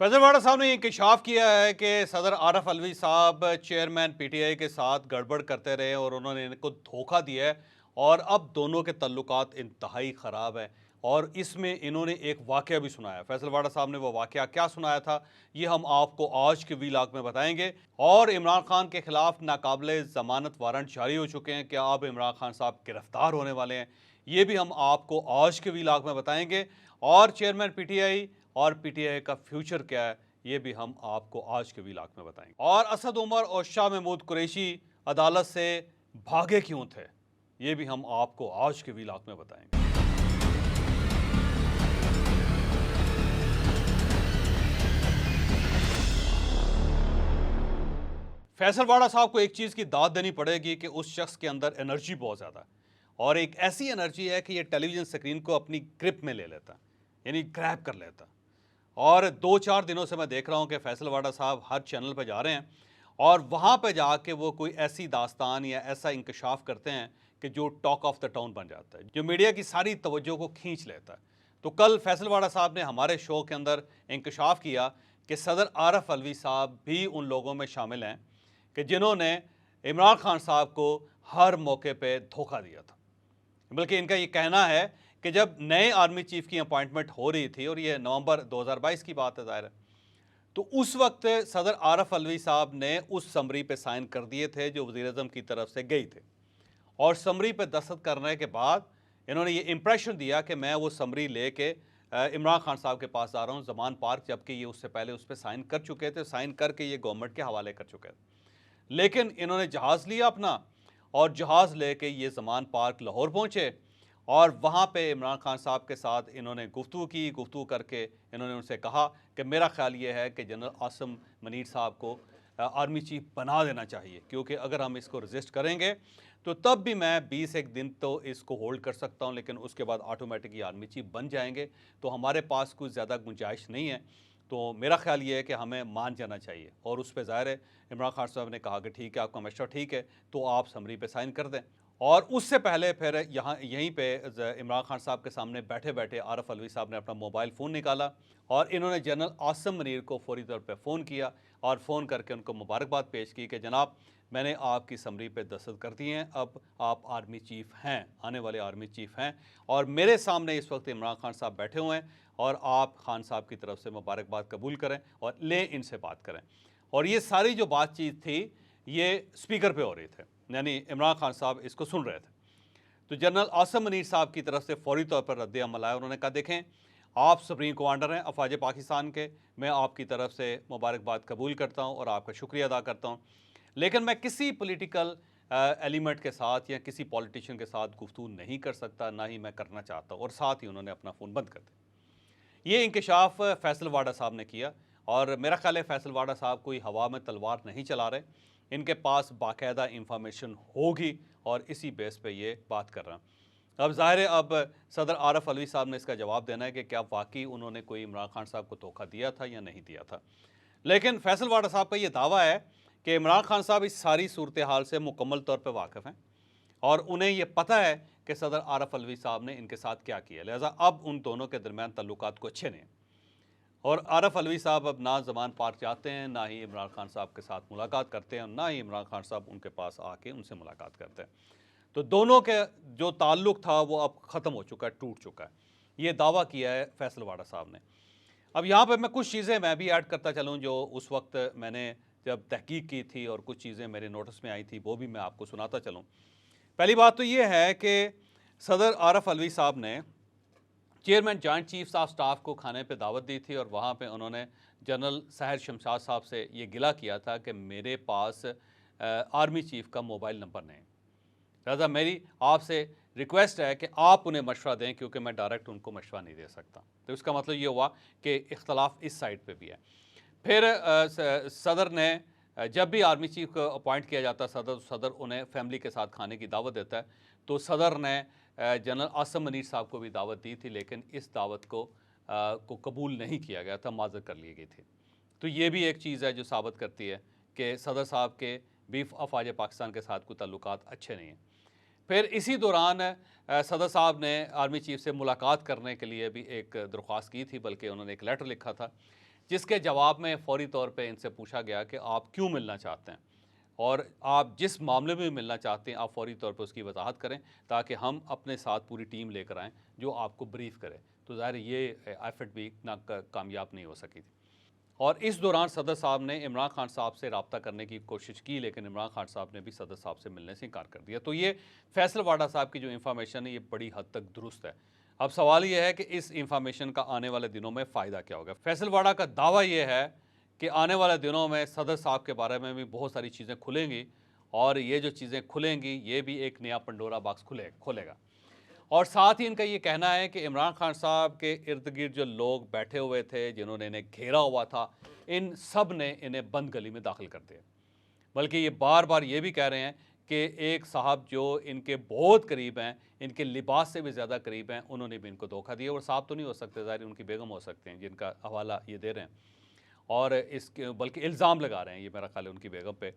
फैसल वाडा साहब ने इंकशाफ किया है कि सदर आरफ अलवी साहब चेयरमैन पीटीआई के साथ गड़बड़ करते रहे और उन्होंने इनको धोखा दिया है और अब दोनों के तल्लुकात इंतहाई ख़राब हैं। और इसमें इन्होंने एक वाक़या भी सुनाया। फैसल वाडा साहब ने वो वाक़या क्या सुनाया था, ये हम आपको आज के वीलॉग में बताएंगे। और इमरान खान के खिलाफ नाकाबिले ज़मानत वारंट जारी हो चुके हैं, क्या अब इमरान खान साहब गिरफ्तार होने वाले हैं, ये भी हम आपको आज के वीलॉग में बताएंगे। और चेयरमैन पीटीआई और पीटीआई का फ्यूचर क्या है, ये भी हम आपको आज के वीलॉग में बताएंगे। और असद उमर और शाह महमूद कुरैशी अदालत से भागे क्यों थे, ये भी हम आपको आज के वीलॉग में बताएंगे। फैसल वाडा साहब को एक चीज़ की दाद देनी पड़ेगी कि उस शख्स के अंदर एनर्जी बहुत ज़्यादा है और एक ऐसी एनर्जी है कि ये टेलीविज़न स्क्रीन को अपनी ग्रिप में ले लेता, यानी ग्रैब कर लेता। और 2-4 दिनों से मैं देख रहा हूँ कि फैसल वाडा साहब हर चैनल पर जा रहे हैं और वहाँ पे जाके वो कोई ऐसी दास्तान या ऐसा इंकशाफ करते हैं कि जो टॉक ऑफ द टाउन बन जाता है, जो मीडिया की सारी तवज्जो को खींच लेता है। तो कल फैसल वाडा साहब ने हमारे शो के अंदर इंकशाफ किया कि सदर आरफ अलवी साहब भी उन लोगों में शामिल हैं कि जिन्होंने इमरान खान साहब को हर मौके पे धोखा दिया था। बल्कि इनका ये कहना है कि जब नए आर्मी चीफ की अपॉइंटमेंट हो रही थी, और ये नवंबर 2022 की बात है ज़ाहिर है, तो उस वक्त सदर आरफ अलवी साहब ने उस समरी पे साइन कर दिए थे जो वज़ीर-ए-आज़म की तरफ से गई थे। और समरी पे दस्तखत करने के बाद इन्होंने ये इंप्रेशन दिया कि मैं वो समरी लेके इमरान खान साहब के पास आ रहा हूँ ज़मान पार्क, जबकि ये उससे पहले उस पर साइन कर चुके थे, साइन करके ये गवर्नमेंट के हवाले कर चुके थे। लेकिन इन्होंने जहाज़ लिया अपना और जहाज़ लेके ये ज़मान पार्क लाहौर पहुँचे और वहाँ पे इमरान खान साहब के साथ इन्होंने गुफ्तगू की। गुफ्तगू करके इन्होंने उनसे कहा कि मेरा ख्याल ये है कि जनरल आसिम मुनीर साहब को आर्मी चीफ बना देना चाहिए, क्योंकि अगर हम इसको रजिस्ट करेंगे तो तब भी मैं 20 दिन तो इसको होल्ड कर सकता हूँ, लेकिन उसके बाद ऑटोमेटिक ये आर्मी चीफ बन जाएंगे, तो हमारे पास कुछ ज़्यादा गुंजाइश नहीं है। तो मेरा ख्याल ये है कि हमें मान जाना चाहिए। और उस पर ज़ाहिर है इमरान खान साहब ने कहा कि ठीक है, आपका मशवरा ठीक है, तो आप समरी पे साइन कर दें। और उससे पहले फिर यहीं पे इमरान खान साहब के सामने बैठे बैठे आरफ अलवी साहब ने अपना मोबाइल फ़ोन निकाला और इन्होंने जनरल आसिम मुनीर को फौरी तौर पे फ़ोन किया और फ़ोन करके उनको मुबारकबाद पेश की कि जनाब, मैंने आपकी समरी पे दस्तखत कर दिए हैं, अब आप आर्मी चीफ़ हैं, आने वाले आर्मी चीफ़ हैं, और मेरे सामने इस वक्त इमरान खान साहब बैठे हुए हैं और आप खान साहब की तरफ से मुबारकबाद कबूल करें और ले इनसे बात करें। और ये सारी जो बातचीत थी ये स्पीकर पे हो रही थे, यानी इमरान खान साहब इसको सुन रहे थे। तो जनरल आसिम मुनीर साहब की तरफ से फौरी तौर पर रद्द अमल आया। उन्होंने कहा, देखें, आप सुप्रीम कमांडर हैं अफवाज पाकिस्तान के, मैं आपकी तरफ से मुबारकबाद कबूल करता हूँ और आपका शुक्रिया अदा करता हूँ, लेकिन मैं किसी पॉलिटिकल एलिमेंट के साथ या किसी पॉलिटिशियन के साथ गुफ्तगू नहीं कर सकता, ना ही मैं करना चाहता हूँ। और साथ ही उन्होंने अपना फ़ोन बंद कर दिया। ये इंकशाफ फैसल वाडा साहब ने किया और मेरा ख्याल है फैसल वाडा साहब कोई हवा में तलवार नहीं चला रहे, इनके पास बाकायदा इंफॉर्मेशन होगी और इसी बेस पे ये बात कर रहे हैं। अब ज़ाहिर है अब सदर आरफ अलवी साहब ने इसका जवाब देना है कि क्या वाकई उन्होंने कोई इमरान खान साहब को धोखा दिया था या नहीं दिया था। लेकिन फैसल वाडा साहब का ये दावा है कि इमरान खान साहब इस सारी सूरत हाल से मुकम्मल तौर पर वाकिफ़ हैं और उन्हें ये पता है कि सदर आरफ अलवी साहब ने इनके साथ क्या किया, लिहाजा अब उन दोनों के दरमियान तल्लुकात को अच्छे नहीं। और आरफ अलवी साहब अब ना ज़मान पार्क जाते हैं, ना ही इमरान खान साहब के साथ मुलाकात करते हैं, ना ही इमरान खान साहब उनके पास आके उनसे मुलाकात करते हैं। तो दोनों के जो ताल्लुक़ था वो अब ख़त्म हो चुका है, टूट चुका है। ये दावा किया है फैसल वाडा साहब ने। अब यहाँ पे मैं कुछ चीज़ें मैं भी ऐड करता चलूँ जो उस वक्त मैंने जब तहकीक की थी और कुछ चीज़ें मेरे नोटिस में आई थी, वो भी मैं आपको सुनाता चलूँ। पहली बात तो ये है कि सदर आरफ अलवी साहब ने chairman joint chiefs of staff को खाने पे दावत दी थी और वहाँ पे उन्होंने जनरल सहर शमशाद साहब से ये गिला किया था कि मेरे पास आर्मी चीफ का मोबाइल नंबर नहीं। लिहाजा मेरी आपसे रिक्वेस्ट है कि आप उन्हें मशवरा दें, क्योंकि मैं डायरेक्ट उनको मशवरा नहीं दे सकता। तो इसका मतलब ये हुआ कि इख्तलाफ इस साइड पे भी है। फिर सदर ने जब भी आर्मी चीफ को अपॉइंट किया जाता सदर उन्हें फैमिली के साथ खाने की दावत देता है। तो सदर ने जनरल आसिम मुनीर साहब को भी दावत दी थी, लेकिन इस दावत को कबूल नहीं किया गया था, माज़रत कर ली गई थी। तो ये भी एक चीज़ है जो साबित करती है कि सदर साहब के बीफ अफवाज पाकिस्तान के साथ कोई ताल्लुकात अच्छे नहीं हैं। फिर इसी दौरान सदर साहब ने आर्मी चीफ से मुलाकात करने के लिए भी एक दरख्वास्त की थी, बल्कि उन्होंने एक लेटर लिखा था जिसके जवाब में फौरी तौर पे इनसे पूछा गया कि आप क्यों मिलना चाहते हैं और आप जिस मामले में मिलना चाहते हैं आप फौरी तौर पे उसकी वजाहत करें ताकि हम अपने साथ पूरी टीम लेकर आएँ जो आपको ब्रीफ करे। तो ज़ाहिर ये एफर्ट भी कामयाब नहीं हो सकी थी। और इस दौरान सदर साहब ने इमरान खान साहब से रब्ता करने की कोशिश की, लेकिन इमरान खान साहब ने भी सदर साहब से मिलने से इनकार कर दिया। तो ये फैसल वाडा साहब की जो इंफॉर्मेशन है ये बड़ी हद तक दुरुस्त है। अब सवाल ये है कि इस इंफॉर्मेशन का आने वाले दिनों में फ़ायदा क्या होगा। फैसल वाडा का दावा ये है कि आने वाले दिनों में सदर साहब के बारे में भी बहुत सारी चीज़ें खुलेंगी और ये जो चीज़ें खुलेंगी ये भी एक नया पंडोरा बॉक्स खोलेगा। और साथ ही इनका ये कहना है कि इमरान खान साहब के इर्द गिर्द जो लोग बैठे हुए थे, जिन्होंने इन्हें घेरा हुआ था, इन सब ने इन्हें बंद गली में दाखिल कर दिया। बल्कि ये बार बार ये भी कह रहे हैं कि एक साहब जो इनके बहुत करीब हैं, इनके लिबास से भी ज़्यादा करीब हैं, उन्होंने भी इनको धोखा दिया। और साहब तो नहीं हो सकते, ज़ाहिर उनकी बेगम हो सकते हैं जिनका हवाला ये दे रहे हैं और इसके बल्कि इल्ज़ाम लगा रहे हैं ये मेरा ख्याल है उनकी बेगम पे।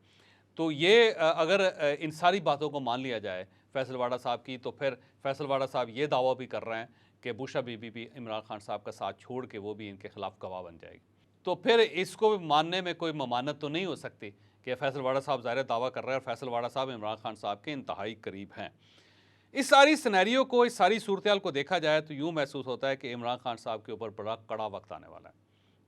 तो ये अगर इन सारी बातों को मान लिया जाए फैसल वाडा साहब की, तो फिर फैसल वाडा साहब ये दावा भी कर रहे हैं कि बुशरा बीबी भी इमरान खान साहब का साथ छोड़ के वो भी इनके खिलाफ गवाह बन जाएगी। तो फिर इसको मानने में कोई ममानत तो नहीं हो सकती कि फैसल वाडा साहब ज़ाहिर दावा कर रहे हैं और फैसल वाडा साहब इमरान खान साहब के इंतहाई करीब हैं। इस सारी सिनेरियो को, इस सारी सूरत को देखा जाए तो यूँ महसूस होता है कि इमरान खान साहब के ऊपर बड़ा कड़ा वक्त आने वाला है,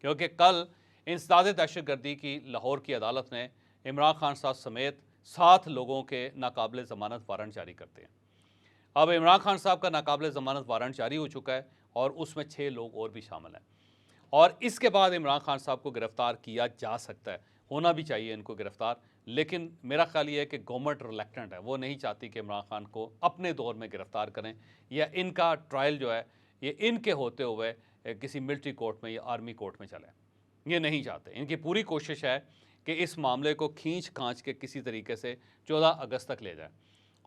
क्योंकि कल इंसदाद दहशतगर्दी की लाहौर की अदालत ने इमरान खान साहब समेत 7 लोगों के नाकाबिल ज़मानत वारंट जारी करते हैं। अब इमरान खान साहब का नाकाबिल ज़मानत वारंट जारी हो चुका है और उसमें 6 लोग और भी शामिल हैं और इसके बाद इमरान खान साहब को गिरफ़्तार किया जा सकता है, होना भी चाहिए इनको गिरफ़्तार। लेकिन मेरा ख्याल ये है कि गवर्नमेंट रिलैक्टेंट है, वो नहीं चाहती कि इमरान खान को अपने दौर में गिरफ़्तार करें या इनका ट्रायल जो है ये इनके होते हुए किसी मिलिट्री कोर्ट में या आर्मी कोर्ट में चले, ये नहीं चाहते। इनकी पूरी कोशिश है कि इस मामले को खींच खांच के किसी तरीके से 14 अगस्त तक ले जाए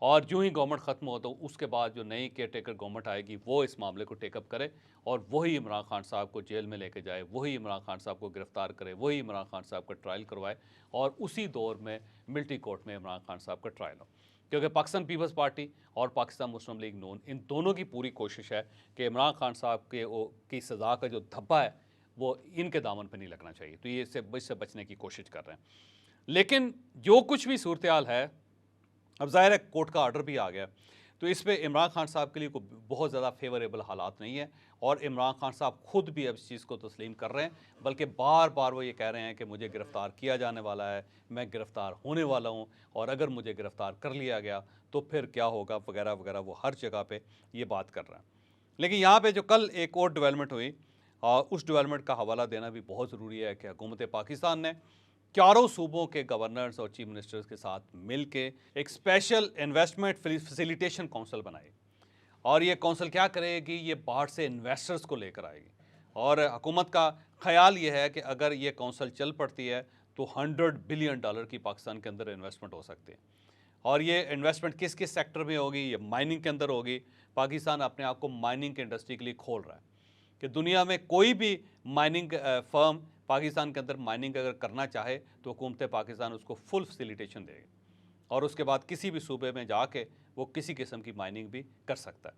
और जो ही गवर्नमेंट ख़त्म हो तो उसके बाद जो नई केयर टेकर गवर्नमेंट आएगी वो इस मामले को टेकअप करे और वही इमरान खान साहब को जेल में लेके जाए, वही इमरान खान साहब को गिरफ़्तार करे, वही इमरान खान साहब का ट्रायल करवाए और उसी दौर में मिलिट्री कोर्ट में इमरान खान साहब का ट्रायल हो। क्योंकि पाकिस्तान पीपल्स पार्टी और पाकिस्तान मुस्लिम लीग नून, इन दोनों की पूरी कोशिश है कि इमरान खान साहब की सज़ा का जो धब्बा है वो इनके दामन पर नहीं लगना चाहिए। तो ये इससे बचने की कोशिश कर रहे हैं। लेकिन जो कुछ भी सूरत हाल है, अब ज़ाहिर है कोर्ट का ऑर्डर भी आ गया, तो इस पे इमरान खान साहब के लिए कोई बहुत ज़्यादा फेवरेबल हालात नहीं है और इमरान खान साहब खुद भी अब इस चीज़ को तस्लीम कर रहे हैं, बल्कि बार बार वो ये कह रहे हैं कि मुझे गिरफ़्तार किया जाने वाला है, मैं गिरफ़्तार होने वाला हूँ और अगर मुझे गिरफ़्तार कर लिया गया तो फिर क्या होगा वगैरह वगैरह, वो हर जगह पर ये बात कर रहे हैं। लेकिन यहाँ पर जो कल एक और डेवलपमेंट हुई, उस डेवलपमेंट का हवाला देना भी बहुत ज़रूरी है कि हुकूमत पाकिस्तान ने चारों सूबों के गवर्नर्स और चीफ मिनिस्टर्स के साथ मिलके एक स्पेशल इन्वेस्टमेंट फैसिलिटेशन काउंसिल बनाई और ये काउंसिल क्या करेगी, ये बाहर से इन्वेस्टर्स को लेकर आएगी और हुकूमत का ख्याल ये है कि अगर ये काउंसिल चल पड़ती है तो $100 बिलियन की पाकिस्तान के अंदर इन्वेस्टमेंट हो सकती है। और ये इन्वेस्टमेंट किस किस सेक्टर में होगी, ये माइनिंग के अंदर होगी। पाकिस्तान अपने आप को माइनिंग के इंडस्ट्री के लिए खोल रहा है कि दुनिया में कोई भी माइनिंग फर्म पाकिस्तान के अंदर माइनिंग अगर करना चाहे तो हुकूमत पाकिस्तान उसको फुल फैसिलिटेशन देगी और उसके बाद किसी भी सूबे में जाके वो किसी किस्म की माइनिंग भी कर सकता है।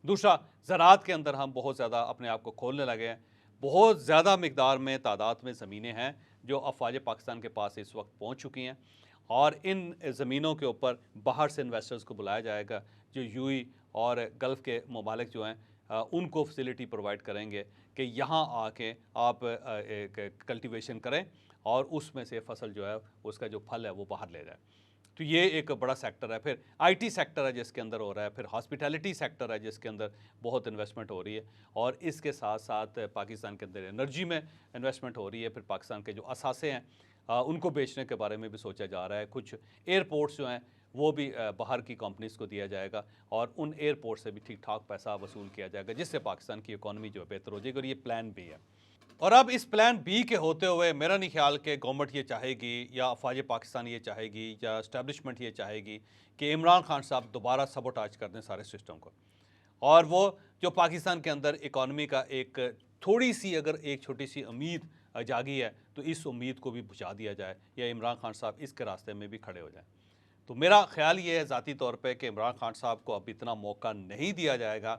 दूसरा, ज़राअत के अंदर हम बहुत ज़्यादा अपने आप को खोलने लगे हैं। बहुत ज़्यादा मिकदार में तादाद में ज़मीनें हैं जो अफवाज पाकिस्तान के पास इस वक्त पहुँच चुकी हैं और इन ज़मीनों के ऊपर बाहर से इन्वेस्टर्स को बुलाया जाएगा जो यूएई और गल्फ़ के ममालिक जो हैं उनको फैसिलिटी प्रोवाइड करेंगे कि यहाँ आके आप कल्टीवेशन करें और उसमें से फसल जो है उसका जो फल है वो बाहर ले जाए। तो ये एक बड़ा सेक्टर है। फिर आईटी सेक्टर है जिसके अंदर हो रहा है, फिर हॉस्पिटैलिटी सेक्टर है जिसके अंदर बहुत इन्वेस्टमेंट हो रही है और इसके साथ साथ पाकिस्तान के अंदर एनर्जी में इन्वेस्टमेंट हो रही है। फिर पाकिस्तान के जो असासे हैं उनको बेचने के बारे में भी सोचा जा रहा है। कुछ एयरपोर्ट्स जो हैं वो भी बाहर की कंपनीज़ को दिया जाएगा और उन एयरपोर्ट से भी ठीक ठाक पैसा वसूल किया जाएगा जिससे पाकिस्तान की इकॉनमी जो है बेहतर हो जाएगी और ये प्लान भी है। और अब इस प्लान बी के होते हुए मेरा नहीं ख्याल कि गवर्नमेंट ये चाहेगी या अफवाज पाकिस्तान ये चाहेगी या इस्टेब्लिशमेंट ये चाहेगी कि इमरान खान साहब दोबारा सबोटाज कर दें सारे सिस्टम को और वो जो पाकिस्तान के अंदर इकॉनमी का एक थोड़ी सी अगर एक छोटी सी उम्मीद जागी है तो इस उम्मीद को भी बुझा दिया जाए या इमरान खान साहब इसके रास्ते में भी खड़े हो जाएं। तो मेरा ख्याल ये है ज़ाती तौर पे कि इमरान खान साहब को अब इतना मौका नहीं दिया जाएगा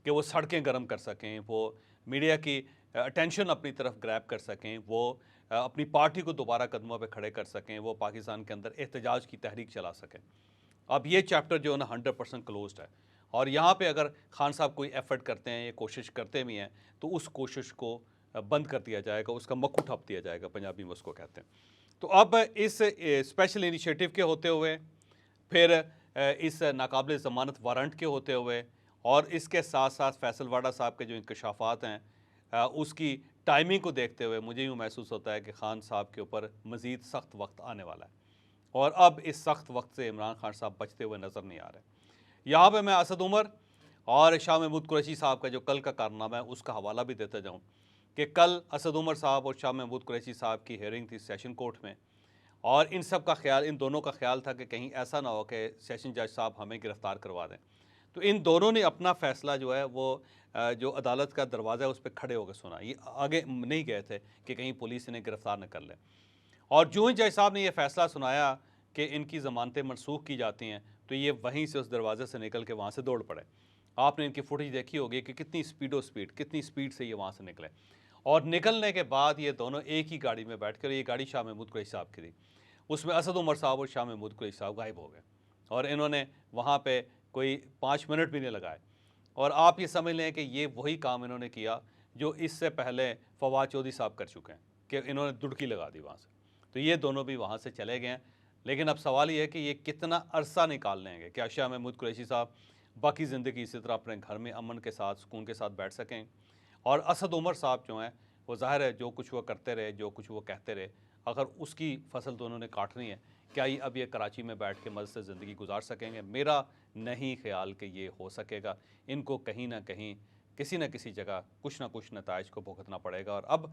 कि वो सड़कें गर्म कर सकें, वो मीडिया की अटेंशन अपनी तरफ ग्रैब कर सकें, वो अपनी पार्टी को दोबारा कदमों पे खड़े कर सकें, वो पाकिस्तान के अंदर एहतजाज की तहरीक चला सकें। अब ये चैप्टर जो है ना 100% क्लोज्ड है और यहाँ पे अगर खान साहब कोई एफर्ट करते हैं, ये कोशिश करते भी हैं, तो उस कोशिश को बंद कर दिया जाएगा, उसका मक्खू ठप दिया जाएगा, पंजाबी में उसको कहते हैं। तो अब इस स्पेशल इनिशिएटिव के होते हुए, फिर इस नाकाबिल ज़मानत वारंट के होते हुए और इसके साथ साथ फैसल वाडा साहब के जो इंकशाफात हैं उसकी टाइमिंग को देखते हुए मुझे यूँ महसूस होता है कि खान साहब के ऊपर मज़ीद सख्त वक्त आने वाला है और अब इस सख्त वक्त से इमरान खान साहब बचते हुए नज़र नहीं आ रहे। यहाँ पे मैं असद उमर और शाह महमूद कुरैशी साहब का जो कल का कारनामा है उसका हवाला भी देता जाऊँ कि कल असद उमर साहब और शाह महमूद कुरैशी साहब की हेयरिंग थी सेशन कोर्ट में और इन सब का ख्याल, इन दोनों का ख्याल था कि कहीं ऐसा ना हो कि सेशन जज साहब हमें गिरफ़्तार करवा दें। तो इन दोनों ने अपना फ़ैसला जो है वो जो अदालत का दरवाज़ा है उस पर खड़े होकर सुना। ये आगे नहीं गए थे कि कहीं पुलिस इन्हें गिरफ़्तार न कर ले। और जो ही जज साहब ने यह फ़ैसला सुनाया कि इनकी ज़मानतें मनसूख की जाती हैं, तो ये वहीं से उस दरवाज़े से निकल के वहाँ से दौड़ पड़े। आपने इनकी फुटेज देखी होगी कि कितनी कितनी स्पीड से ये वहाँ से निकले और निकलने के बाद ये दोनों एक ही गाड़ी में बैठ कर, ये गाड़ी शाह महमूद कुरैशी साहब की थी, उसमें असद उमर साहब और शाह महमूद कुरैशी साहब गायब हो गए और इन्होंने वहाँ पे कोई 5 मिनट भी नहीं लगाए। और आप ये समझ लें कि ये वही काम इन्होंने किया जो इससे पहले फवाद चौधरी साहब कर चुके हैं कि इन्होंने दुड़की लगा दी वहाँ से। तो ये दोनों भी वहाँ से चले गए हैं। लेकिन अब सवाल ये है कि ये कितना अरसा निकाल लेंगे, क्या शाह महमूद कुरैशी साहब बाकी ज़िंदगी इसी तरह अपने घर में अमन के साथ, सुकून के साथ बैठ सकें। और असद उमर साहब जो हैं वो ज़ाहिर है जो कुछ वो करते रहे, जो कुछ वो कहते रहे, अगर उसकी फसल तो उन्होंने काटनी है, क्या ये अब ये कराची में बैठ के मज़े से ज़िंदगी गुजार सकेंगे? मेरा नहीं ख्याल कि ये हो सकेगा। इनको कहीं ना कहीं किसी न किसी जगह कुछ ना कुछ नताइज को भुगतना पड़ेगा। और अब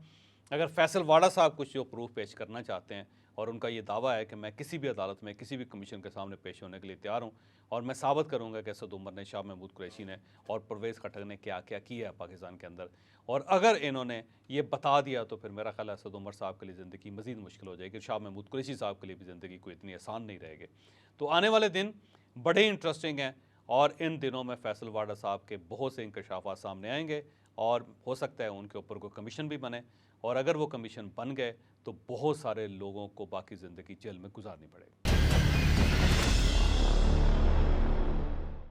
अगर फैसल वाडा साहब कुछ जो प्रूफ पेश करना चाहते हैं और उनका ये दावा है कि मैं किसी भी अदालत में, किसी भी कमीशन के सामने पेश होने के लिए तैयार हूँ और मैं साबित करूँगा कि असद उमर ने, शाह महमूद कुरैशी ने और परवेज़ खट्टक ने क्या क्या किया है पाकिस्तान के अंदर, और अगर इन्होंने ये बता दिया तो फिर मेरा ख्याल है असद उमर साहब के लिए ज़िंदगी मज़ीद मुश्किल हो जाएगी। शाह महमूद कुरैशी साहब के लिए भी ज़िंदगी कोई इतनी आसान नहीं रहेगी। तो आने वाले दिन बड़े इंटरेस्टिंग हैं और इन दिनों में फैसल वाडा साहब के बहुत से इंकशाफात सामने आएंगे और हो सकता है उनके ऊपर कोई कमीशन भी बने, और अगर वो कमीशन बन गए तो बहुत सारे लोगों को बाकी ज़िंदगी जेल में गुजारनी पड़ेगी।